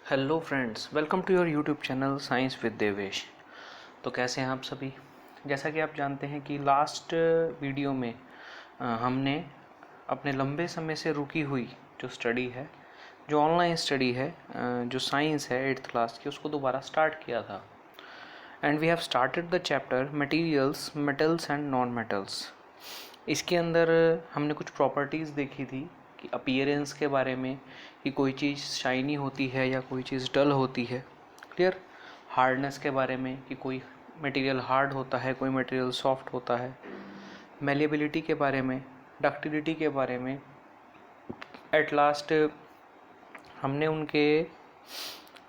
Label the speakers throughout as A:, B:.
A: Hello friends, welcome to your YouTube channel science with Devesh. तो कैसे हैं आप सभी। जैसा कि आप जानते हैं कि लास्ट वीडियो में हमने अपने लंबे समय से रुकी हुई जो स्टडी है, जो ऑनलाइन स्टडी है, जो साइंस है 8th क्लास की, उसको दोबारा स्टार्ट किया था। And we have started the chapter materials, metals and non metals. इसके अंदर हमने कुछ प्रॉपर्टीज़ देखी थी कि अपीयरेंस के बारे में, कि कोई चीज़ शाइनी होती है या कोई चीज़ डल होती है। क्लियर। हार्डनेस के बारे में कि कोई मटेरियल हार्ड होता है, कोई मटेरियल सॉफ्ट होता है। मेलिएबिलिटी के बारे में, डक्टिलिटी के बारे में। एट लास्ट हमने उनके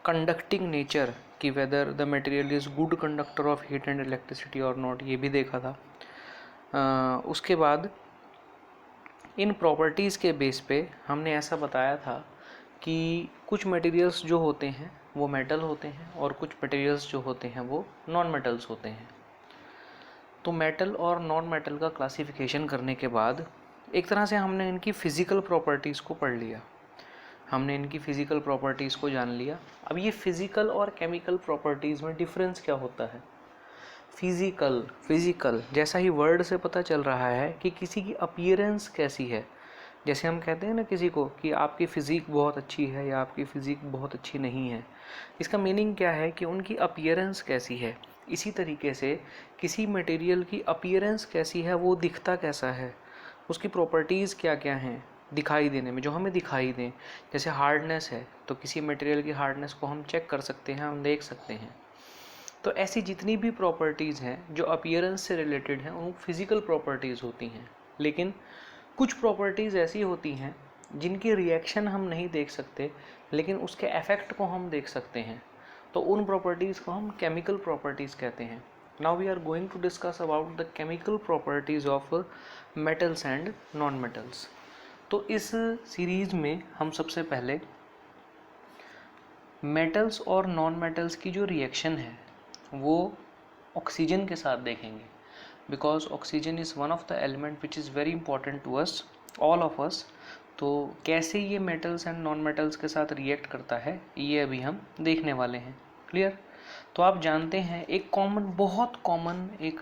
A: कंडक्टिंग नेचर कि whether the material is good conductor of heat and electricity और नॉट, ये भी देखा था। उसके बाद इन प्रॉपर्टीज़ के बेस पे हमने ऐसा बताया था कि कुछ मटेरियल्स जो होते हैं वो मेटल होते हैं और कुछ मटेरियल्स जो होते हैं वो नॉन मेटल्स होते हैं। तो मेटल और नॉन मेटल का क्लासिफिकेशन करने के बाद एक तरह से हमने इनकी फ़िज़िकल प्रॉपर्टीज़ को पढ़ लिया, हमने इनकी फ़िज़िकल प्रॉपर्टीज़ को जान लिया। अब ये फ़िज़िकल और केमिकल प्रॉपर्टीज़ में डिफरेंस क्या होता है। फिज़िकल जैसा ही वर्ड से पता चल रहा है कि किसी की अपीयरेंस कैसी है। जैसे हम कहते हैं ना किसी को कि आपकी फ़िज़िक बहुत अच्छी है या आपकी फ़िज़िक बहुत अच्छी नहीं है, इसका मीनिंग क्या है कि उनकी अपीयरेंस कैसी है। इसी तरीके से किसी मटेरियल की अपीयरेंस कैसी है, वो दिखता कैसा है, उसकी प्रॉपर्टीज़ क्या क्या हैं दिखाई देने में, जो हमें दिखाई दें। जैसे हार्डनेस है तो किसी मटेरियल की हार्डनेस को हम चेक कर सकते हैं, हम देख सकते हैं। तो ऐसी जितनी भी प्रॉपर्टीज़ हैं जो अपीयरेंस से रिलेटेड हैं वो फिज़िकल प्रॉपर्टीज़ होती हैं। लेकिन कुछ प्रॉपर्टीज़ ऐसी होती हैं जिनकी रिएक्शन हम नहीं देख सकते लेकिन उसके इफ़ेक्ट को हम देख सकते हैं, तो उन प्रॉपर्टीज़ को हम केमिकल प्रॉपर्टीज़ कहते हैं। Now we are going to discuss about the chemical properties of metals and non metals. तो इस सीरीज़ में हम सबसे पहले मेटल्स और नॉन मेटल्स की जो रिएक्शन है वो ऑक्सीजन के साथ देखेंगे, because oxygen is one of the element which is very important to us, all of us. तो कैसे ये मेटल्स एंड नॉन मेटल्स के साथ रिएक्ट करता है ये अभी हम देखने वाले हैं। क्लियर। तो आप जानते हैं एक कॉमन, बहुत कॉमन एक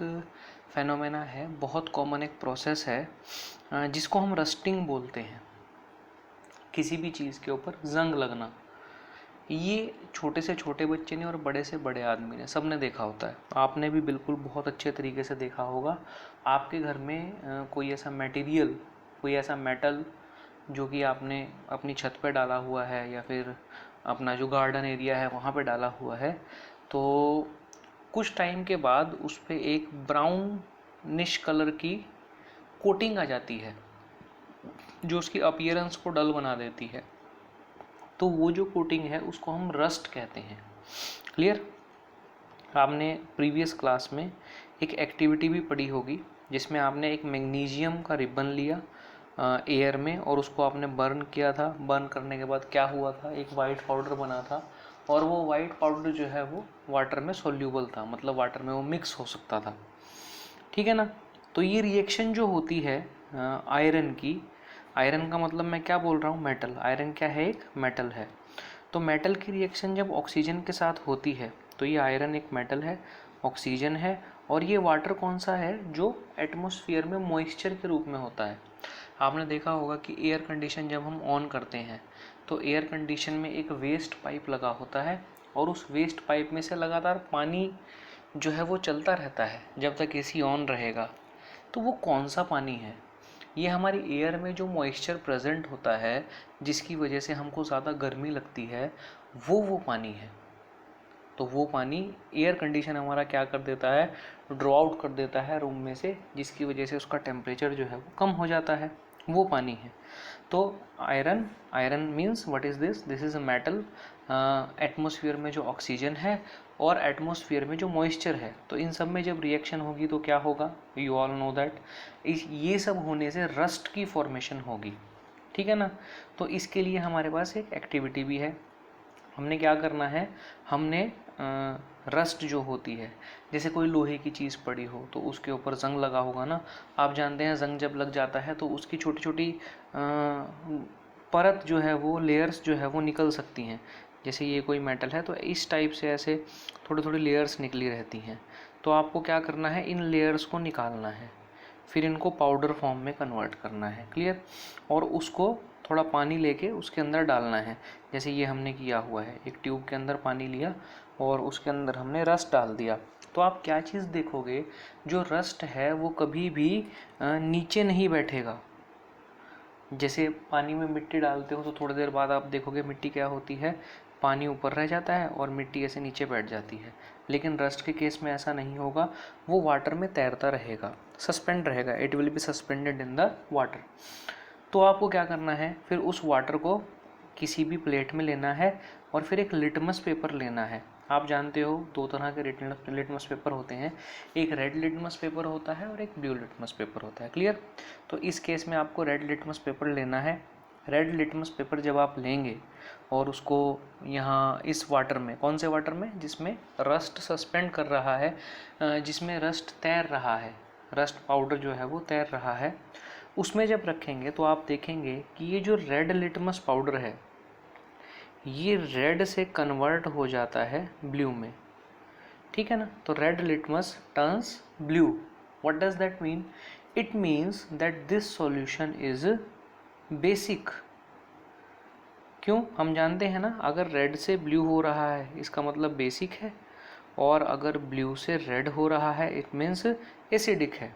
A: फेनोमेना है, बहुत कॉमन एक प्रोसेस है जिसको हम रस्टिंग बोलते हैं। किसी भी चीज़ के ऊपर जंग लगना, ये छोटे से छोटे बच्चे ने और बड़े से बड़े आदमी ने, सब ने देखा होता है। आपने भी बिल्कुल बहुत अच्छे तरीके से देखा होगा। आपके घर में कोई ऐसा मटेरियल, कोई ऐसा मेटल जो कि आपने अपनी छत पे डाला हुआ है या फिर अपना जो गार्डन एरिया है वहाँ पे डाला हुआ है, तो कुछ टाइम के बाद उस पर एक ब्राउनिश कलर की कोटिंग आ जाती है जो उसकी अपीयरेंस को डल बना देती है। तो वो जो कोटिंग है उसको हम रस्ट कहते हैं। क्लियर। आपने प्रीवियस क्लास में एक एक्टिविटी भी पढ़ी होगी जिसमें आपने एक मैग्नीशियम का रिबन लिया एयर में और उसको आपने बर्न किया था। बर्न करने के बाद क्या हुआ था, एक वाइट पाउडर बना था और वो वाइट पाउडर जो है वो वाटर में सोल्यूबल था, मतलब वाटर में वो मिक्स हो सकता था। ठीक है ना। तो ये रिएक्शन जो होती है आयरन की, आयरन का मतलब मैं क्या बोल रहा हूँ, मेटल। आयरन क्या है, एक मेटल है। तो मेटल की रिएक्शन जब ऑक्सीजन के साथ होती है तो ये आयरन एक मेटल है, ऑक्सीजन है, और ये वाटर कौन सा है, जो एटमॉस्फेयर में मॉइस्चर के रूप में होता है। आपने देखा होगा कि एयर कंडीशन जब हम ऑन करते हैं तो एयर कंडीशन में एक वेस्ट पाइप लगा होता है और उस वेस्ट पाइप में से लगातार पानी जो है वो चलता रहता है जब तक एसी ऑन रहेगा। तो वो कौन सा पानी है, ये हमारी एयर में जो मॉइस्चर प्रेजेंट होता है जिसकी वजह से हमको ज़्यादा गर्मी लगती है, वो पानी है। तो वो पानी एयर कंडीशन हमारा क्या कर देता है, ड्रॉ आउट कर देता है रूम में से, जिसकी वजह से उसका टेम्परेचर जो है वो कम हो जाता है, वो पानी है। तो iron, iron means what is this, this is a metal. Atmosphere में जो ऑक्सीजन है और एटमॉस्फेयर में जो मॉइस्चर है, तो इन सब में जब रिएक्शन होगी तो क्या होगा, यू ऑल नो दैट, ये सब होने से रस्ट की फॉर्मेशन होगी। ठीक है ना। तो इसके लिए हमारे पास एक एक्टिविटी भी है। हमने क्या करना है, हमने रस्ट जो होती है, जैसे कोई लोहे की चीज़ पड़ी हो तो उसके ऊपर जंग लगा होगा ना। आप जानते हैं जंग जब लग जाता है तो उसकी छोटी छोटी परत जो है वो लेयर्स जो है वो निकल सकती हैं। जैसे ये कोई मेटल है तो इस टाइप से ऐसे थोड़ी थोड़ी लेयर्स निकली रहती हैं। तो आपको क्या करना है, इन लेयर्स को निकालना है, फिर इनको पाउडर फॉर्म में कन्वर्ट करना है। क्लियर। और उसको थोड़ा पानी लेके उसके अंदर डालना है, जैसे ये हमने किया हुआ है। एक ट्यूब के अंदर पानी लिया और उसके अंदर हमने रस्ट डाल दिया। तो आप क्या चीज़ देखोगे, जो रस्ट है वो कभी भी नीचे नहीं बैठेगा। जैसे पानी में मिट्टी डालते हो तो थोड़ी देर बाद आप देखोगे मिट्टी क्या होती है, पानी ऊपर रह जाता है और मिट्टी ऐसे नीचे बैठ जाती है। लेकिन रस्ट के केस में ऐसा नहीं होगा, वो वाटर में तैरता रहेगा, सस्पेंड रहेगा, it will be suspended in the water. तो आपको क्या करना है, फिर उस वाटर को किसी भी प्लेट में लेना है और फिर एक लिटमस पेपर लेना है। आप जानते हो दो तरह के लिटमस पेपर होते हैं, एक रेड लिटमस पेपर होता है और एक ब्लू लिटमस पेपर होता है। क्लियर। तो इस केस में आपको रेड लिटमस पेपर लेना है। रेड लिटमस पेपर जब आप लेंगे और उसको यहाँ इस वाटर में, कौन से वाटर में, जिसमें रस्ट सस्पेंड कर रहा है, जिसमें रस्ट तैर रहा है, रस्ट पाउडर जो है वो तैर रहा है, उसमें जब रखेंगे तो आप देखेंगे कि ये जो रेड लिटमस पाउडर है ये रेड से कन्वर्ट हो जाता है ब्लू में। ठीक है ना। तो red litmus turns blue. What does that mean? It means that this solution is basic. क्यों? हम जानते हैं ना, अगर रेड से ब्लू हो रहा है इसका मतलब बेसिक है, और अगर ब्लू से रेड हो रहा है इट मीन्स एसिडिक है।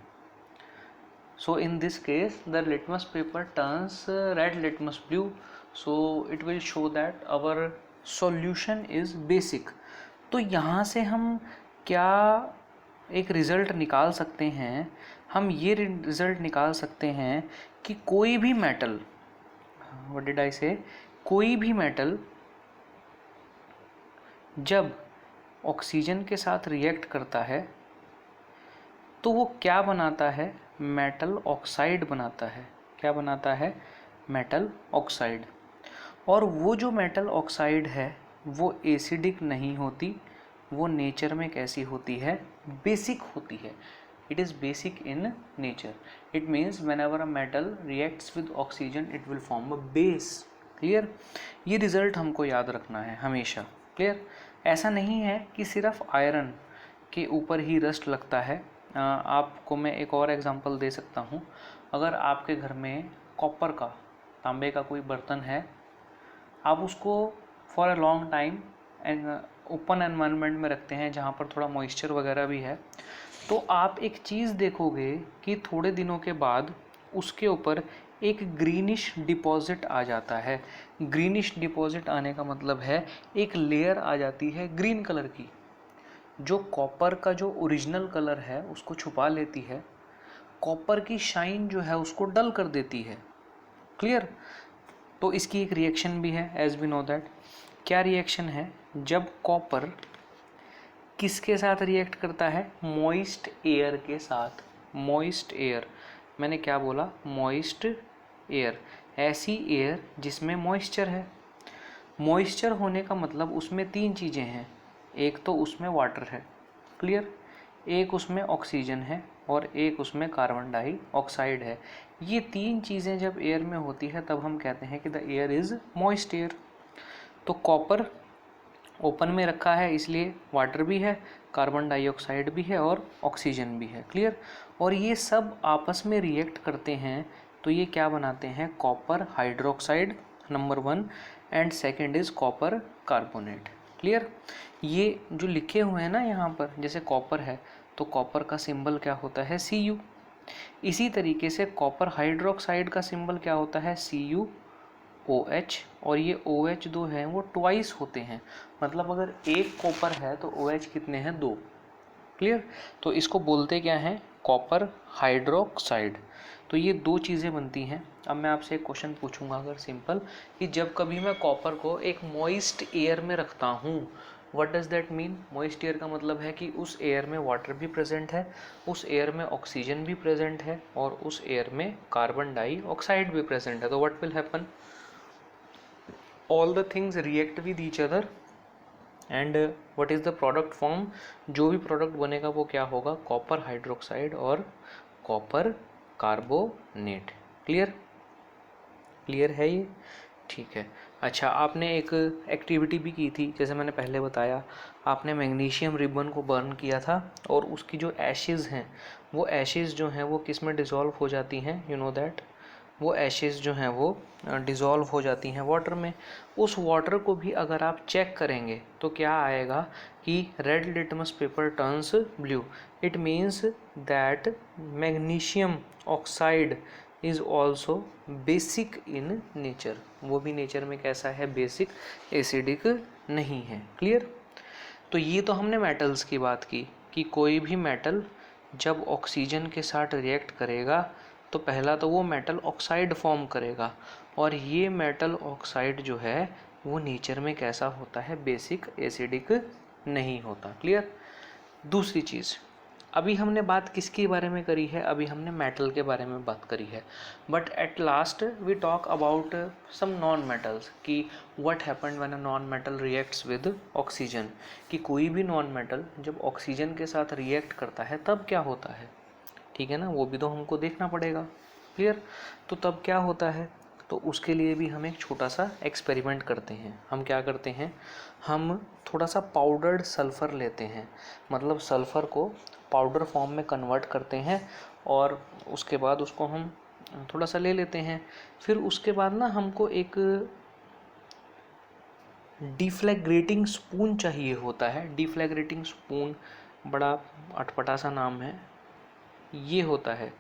A: So in this case the litmus paper turns red litmus blue, so it will show that our solution is basic। तो यहाँ से हम क्या एक रिज़ल्ट निकाल सकते हैं, हम ये रिज़ल्ट निकाल सकते हैं कि कोई भी मेटल, व्हाट डिड आई से, कोई भी मेटल जब ऑक्सीजन के साथ रिएक्ट करता है तो वो क्या बनाता है, मेटल ऑक्साइड बनाता है। क्या बनाता है? Metal oxide. और वो जो मेटल ऑक्साइड है वो एसिडिक नहीं होती, वो नेचर में कैसी होती है, बेसिक होती है। It is basic in nature. It means when ever a metal reacts with oxygen it will form a base. Clear. ये रिजल्ट हमको याद रखना है हमेशा। क्लियर। ऐसा नहीं है कि सिर्फ आयरन के ऊपर ही रस्ट लगता है। आपको मैं एक और एग्जांपल दे सकता हूँ। अगर आपके घर में कॉपर का, तांबे का कोई बर्तन है, आप उसको for a long time open environment में रखते हैं जहाँ पर थोड़ा मॉइस्चर वगैरह भी है, तो आप एक चीज़ देखोगे कि थोड़े दिनों के बाद उसके ऊपर एक ग्रीनिश डिपॉजिट आ जाता है। ग्रीनिश डिपॉजिट आने का मतलब है एक लेयर आ जाती है ग्रीन कलर की, जो कॉपर का जो ओरिजिनल कलर है उसको छुपा लेती है, कॉपर की शाइन जो है उसको डल कर देती है। क्लियर। तो इसकी एक रिएक्शन भी है, एज वी नो दैट। क्या रिएक्शन है? जब कॉपर किसके साथ रिएक्ट करता है? मॉइस्ट एयर के साथ। मॉइस्ट एयर, मैंने क्या बोला? मॉइस्ट एयर, ऐसी एयर जिसमें मॉइस्चर है। मॉइस्चर होने का मतलब उसमें तीन चीज़ें हैं, एक तो उसमें वाटर है, क्लियर, एक उसमें ऑक्सीजन है और एक उसमें कार्बन डाइऑक्साइड है। ये तीन चीज़ें जब एयर में होती है तब हम कहते हैं कि the air is moist air. तो कॉपर ओपन में रखा है इसलिए वाटर भी है, कार्बन डाइऑक्साइड भी है और ऑक्सीजन भी है। क्लियर। और ये सब आपस में रिएक्ट करते हैं तो ये क्या बनाते हैं? Copper hydroxide number 1 and second is copper carbonate. Clear. ये जो लिखे हुए हैं ना यहाँ पर, जैसे कॉपर है तो कॉपर का सिंबल क्या होता है? Cu। इसी तरीके से कॉपर हाइड्रोक्साइड का सिंबल क्या होता है? CuOH। और ये OH दो हैं वो ट्वाइस होते हैं, मतलब अगर एक कॉपर है तो OH कितने हैं? 2। क्लियर। तो इसको बोलते क्या है? Copper hydroxide. तो ये दो चीज़ें बनती हैं। अब मैं आपसे एक क्वेश्चन पूछूंगा अगर सिंपल, कि जब कभी मैं कॉपर को एक मॉइस्ट एयर में रखता हूँ, what does that mean? Moist air का मतलब है कि उस एयर में वाटर भी प्रेजेंट है, उस एयर में ऑक्सीजन भी प्रेजेंट है और उस एयर में कार्बन डाइऑक्साइड भी प्रेजेंट है। तो what will happen? All the things react with each other and what is the product form? जो भी प्रोडक्ट बनेगा वो क्या होगा? कॉपर हाइड्रोक्साइड और कॉपर कार्बोनेट। क्लियर? क्लियर है ये? ठीक है। अच्छा, आपने एक एक्टिविटी भी की थी, जैसे मैंने पहले बताया, आपने मैग्नीशियम रिबन को बर्न किया था और उसकी जो एशेज़ हैं, वो एशेज़ जो हैं वो किस में डिज़ोल्व हो जाती हैं, यू नो दैट, वो एशेज़ जो हैं वो डिज़ोल्व हो जाती हैं वाटर में। उस वाटर को भी अगर आप चेक करेंगे तो क्या आएगा कि red litmus paper turns blue. It means that magnesium oxide is also basic in nature. वो भी नेचर में कैसा है, बेसिक, एसिडिक नहीं है। क्लियर। तो ये तो हमने मेटल्स की बात की कि कोई भी मेटल जब ऑक्सीजन के साथ रिएक्ट करेगा तो पहला तो वो मेटल ऑक्साइड फॉर्म करेगा, और ये मेटल ऑक्साइड जो है वो नेचर में कैसा होता है, बेसिक, एसिडिक नहीं होता। क्लियर। दूसरी चीज़, अभी हमने बात किसके बारे में करी है, अभी हमने मेटल के बारे में बात करी है, but at last we talk about some non metals कि what happened when a non metal reacts with oxygen, कि कोई भी नॉन मेटल जब ऑक्सीजन के साथ रिएक्ट करता है तब क्या होता है। ठीक है ना, वो भी तो हमको देखना पड़ेगा। क्लियर। तो तब क्या होता है, तो उसके लिए भी हम एक छोटा सा एक्सपेरिमेंट करते हैं। हम क्या करते हैं, हम थोड़ा सा पाउडर्ड सल्फ़र लेते हैं, मतलब सल्फ़र को पाउडर फॉर्म में कन्वर्ट करते हैं, और उसके बाद उसको हम थोड़ा सा ले लेते हैं। फिर उसके बाद ना हमको एक डिफ्लैग्रेटिंग स्पून चाहिए होता है। डिफ्लैग्रेटिंग स्पून बड़ा अटपटा सा नाम है, ये होता है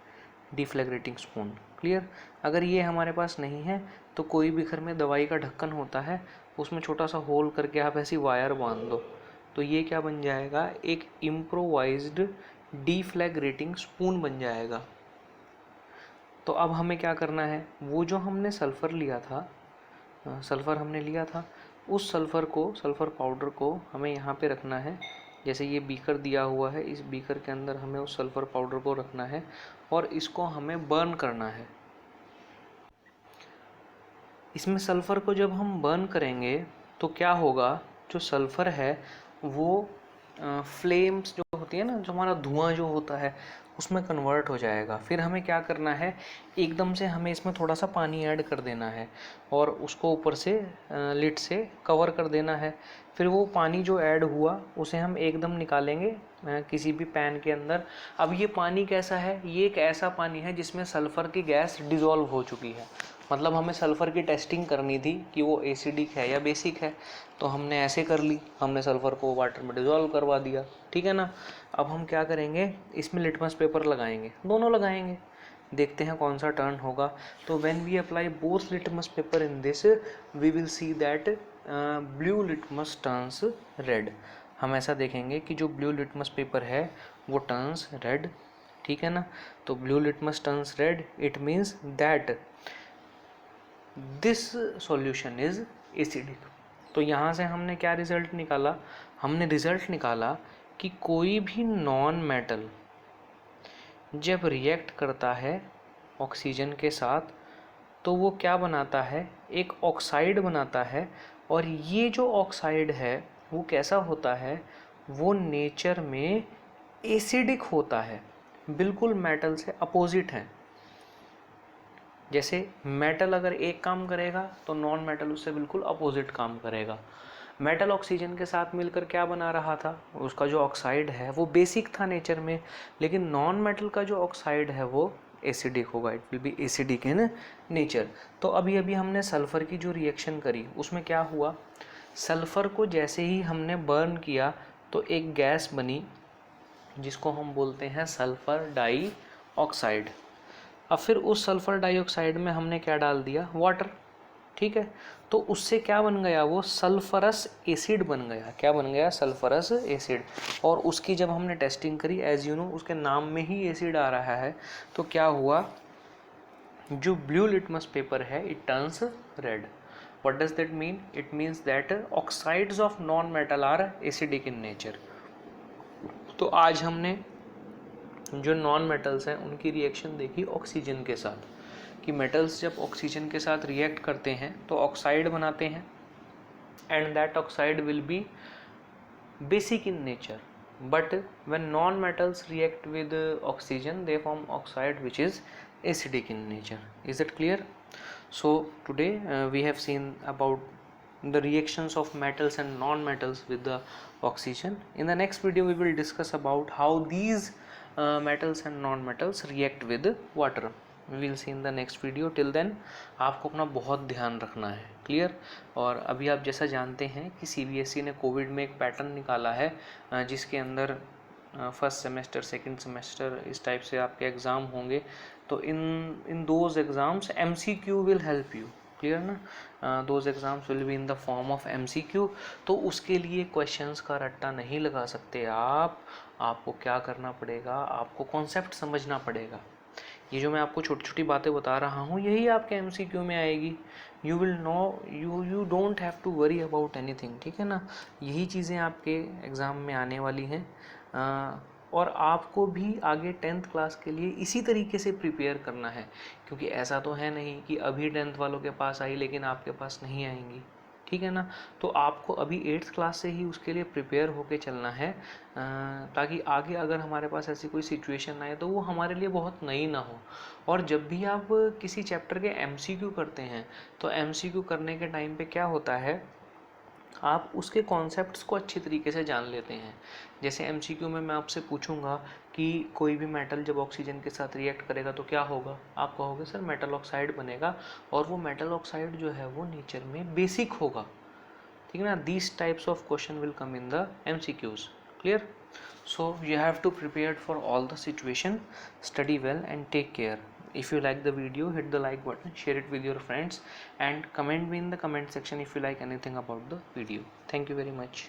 A: डिफ्लैग्रेटिंग स्पून। क्लियर। अगर ये हमारे पास नहीं है तो कोई भी घर में दवाई का ढक्कन होता है, उसमें छोटा सा होल करके आप ऐसी वायर बांध दो, तो ये क्या बन जाएगा, एक इम्प्रोवाइज्ड डिफ्लैग्रेटिंग स्पून बन जाएगा। तो अब हमें क्या करना है, वो जो हमने सल्फ़र लिया था, सल्फ़र हमने लिया था, उस सल्फ़र को, सल्फ़र पाउडर को हमें यहाँ पे रखना है। जैसे ये बीकर दिया हुआ है, इस बीकर के अंदर हमें उस सल्फ़र पाउडर को रखना है और इसको हमें बर्न करना है। इसमें सल्फ़र को जब हम बर्न करेंगे तो क्या होगा, जो सल्फ़र है वो फ्लेम्स जो होती है ना, जो हमारा धुआं जो होता है उसमें कन्वर्ट हो जाएगा। फिर हमें क्या करना है, एकदम से हमें इसमें थोड़ा सा पानी ऐड कर देना है और उसको ऊपर से लिड से कवर कर देना है। फिर वो पानी जो ऐड हुआ उसे हम एकदम निकालेंगे किसी भी पैन के अंदर। अब ये पानी कैसा है, ये एक ऐसा पानी है जिसमें सल्फ़र की गैस डिज़ोल्व हो चुकी है। मतलब हमें सल्फ़र की टेस्टिंग करनी थी कि वो एसिडिक है या बेसिक है, तो हमने ऐसे कर ली, हमने सल्फ़र को वाटर में डिज़ोल्व करवा दिया। ठीक है ना। अब हम क्या करेंगे, इसमें लिटमस पेपर लगाएंगे, दोनों लगाएंगे, देखते हैं कौन सा टर्न होगा। तो when we apply both litmus paper in this, we will see that blue litmus turns red. हम ऐसा देखेंगे कि जो ब्लू लिटमस पेपर है वो टर्न्स रेड। ठीक है ना। तो blue litmus turns red, it means that this solution is acidic. तो यहाँ से हमने क्या रिजल्ट निकाला, हमने रिजल्ट निकाला कि कोई भी नॉन मेटल जब रिएक्ट करता है ऑक्सीजन के साथ तो वो क्या बनाता है, एक ऑक्साइड बनाता है। और ये जो ऑक्साइड है वो कैसा होता है, वो नेचर में एसिडिक होता है, बिल्कुल मेटल से अपोजिट है। जैसे मेटल अगर एक काम करेगा तो नॉन मेटल उससे बिल्कुल अपोजिट काम करेगा। मेटल ऑक्सीजन के साथ मिलकर क्या बना रहा था, उसका जो ऑक्साइड है वो बेसिक था नेचर में, लेकिन नॉन मेटल का जो ऑक्साइड है वो एसिडिक होगा, it will be acidic in nature. तो अभी अभी हमने सल्फ़र की जो रिएक्शन करी उसमें क्या हुआ, सल्फ़र को जैसे ही हमने बर्न किया तो एक गैस बनी जिसको हम बोलते हैं सल्फ़र डाइऑक्साइड। अब फिर उस सल्फ़र डाइऑक्साइड में हमने क्या डाल दिया, वाटर। ठीक है। तो उससे क्या बन गया, वो सल्फरस एसिड बन गया। क्या बन गया, सल्फरस एसिड। और उसकी जब हमने टेस्टिंग करी, एज यू नो उसके नाम में ही एसिड आ रहा है, तो क्या हुआ, जो ब्लू लिटमस पेपर है it turns red. What does that mean, it means that oxides of non metal are acidic in nature. तो आज हमने जो नॉन मेटल्स हैं उनकी रिएक्शन देखी ऑक्सीजन के साथ, कि मेटल्स जब ऑक्सीजन के साथ रिएक्ट करते हैं तो ऑक्साइड बनाते हैं, and that oxide will be basic in nature, but when non metals react with oxygen they form oxide which is acidic in nature. Is it clear. So today we have seen about the reactions of metals and non-metals with the oxygen. In the next video we will discuss about how these metals and non-metals react with water. We will see in the next video. Till then आपको अपना बहुत ध्यान रखना है, clear. और अभी आप जैसा जानते हैं कि CBSE ने कोविड में एक पैटर्न निकाला है जिसके अंदर फर्स्ट सेमेस्टर, सेकंड सेमेस्टर, इस टाइप से आपके एग्ज़ाम होंगे। तो in those exams MCQ will help you, clear ना। Those exams will be in the form of MCQ। तो उसके लिए क्वेश्चंस का रट्टा नहीं लगा सकते आपको क्या करना पड़ेगा, आपको कॉन्सेप्ट समझना पड़ेगा। ये जो मैं आपको छोटी छोटी बातें बता रहा हूँ यही आपके MCQ में आएगी। You will know, you don't have to worry about anything, ठीक है ना। यही चीज़ें आपके एग्ज़ाम में आने वाली हैं और आपको भी आगे 10th क्लास के लिए इसी तरीके से प्रिपेयर करना है, क्योंकि ऐसा तो है नहीं कि अभी 10th वालों के पास आई लेकिन आपके पास नहीं आएंगी, ठीक है ना। तो आपको अभी 8th क्लास से ही उसके लिए प्रिपेयर होके चलना है ताकि आगे अगर हमारे पास ऐसी कोई सिचुएशन आए तो वो हमारे लिए बहुत नई ना हो। और जब भी आप किसी चैप्टर के MCQ करते हैं तो MCQ करने के टाइम पे क्या होता है, आप उसके कॉन्सेप्ट्स को अच्छी तरीके से जान लेते हैं। जैसे MCQ में मैं आपसे पूछूंगा कि कोई भी मेटल जब ऑक्सीजन के साथ रिएक्ट करेगा तो क्या होगा, आप कहोगे सर मेटल ऑक्साइड बनेगा, और वो मेटल ऑक्साइड जो है वो नेचर में बेसिक होगा, ठीक है ना। These types of question will come in the MCQs, clear. So you have to prepare for all the situation, study well and take care. If you like the video, hit the like button, share it with your friends and comment me in the comment section if you like anything about the video. Thank you very much.